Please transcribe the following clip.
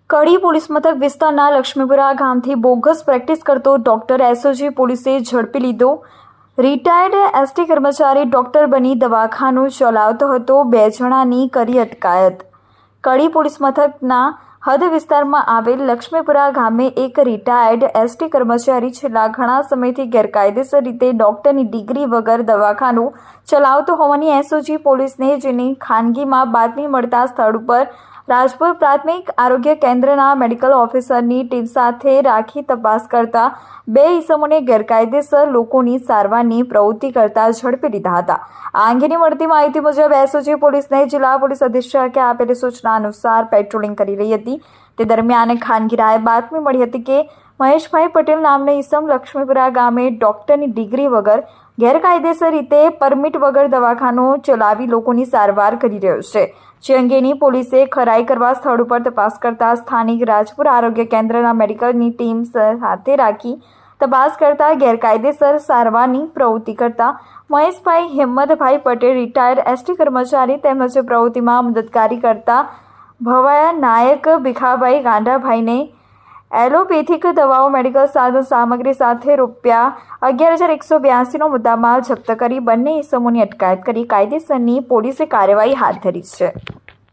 કડી police મથક વિસ્તારના લક્ષ્મીપુરા ગામથી બોગસ પ્રેક્ટિસ કરતો ડોક્ટર એસઓજી પોલીસે ઝડપી લીધો। રિટાયર્ડ એસટી કર્મચારી ડોક્ટર બની દવાખાનું ચલાવતો હતો। 2 જણાની કરી અટકાયત। કડી પોલીસ મથકના હદ વિસ્તારમાં આવેલ લક્ષ્મીપુરા ગામે એક રિટાયર્ડ એસટી કર્મચારી છેલ્લા ઘણા સમયથી ગેરકાયદેસર રીતે ડોક્ટરની ડિગ્રી વગર દવાખાનું ચલાવતો હોવાની એસઓજી પોલીસને જેની ખાનગીમાં બાતમી મળતા સ્થળ ઉપર રાજપુર પ્રાથમિક આરોગ્ય કેન્દ્રના મેડિકલ ઓફિસરની ટીમ સાથે રાખી તપાસ કરતા 2 ઇસમોને ગેરકાયદેસર લોકોની સારવારની પ્રવૃત્તિ કરતા ઝડપી લીધા હતા। આ અંગેની મળતી માહિતી મુજબ એસઓજી પોલીસને જિલ્લા પોલીસ અધિક્ષકે આપેલી સૂચના અનુસાર પેટ્રોલિંગ કરી રહી હતી। તે દરમિયાન ખાનગી રાહે બાતમી મળી હતી કે મહેશભાઈ પટેલ નામના ઇસમ લક્ષ્મીપુરા ગામે ડોક્ટરની ડિગ્રી વગર ગેરકાયદેસર રીતે પરમિટ વગર દવાખાનું ચલાવી લોકોની સારવાર કરી રહ્યો છે। જે અંગેની પોલીસે ખરાઈ કરવા સ્થળ ઉપર તપાસ કરતા સ્થાનિક રાજપુર આરોગ્ય કેન્દ્રના મેડિકલની ટીમ સાથે રાખી તપાસ કરતા ગેરકાયદેસર સારવારની પ્રવૃત્તિ કરતા મહેશભાઈ હિંમતભાઈ પટેલ રિટાયર્ડ એસટી કર્મચારી તેમજ પ્રવૃત્તિમાં મદદગારી કરતા ભવાયા નાયક ભીખાભાઈ ગાંડાભાઈને એલોપેથિક દવાઓ મેડિકલ સાધન સામગ્રી સાથે ₹11,182નો મુદ્દામાલ જપ્ત કરી બંને ઇસમોની અટકાયત કરી કાયદેસરની પોલીસે કાર્યવાહી હાથ ધરી છે।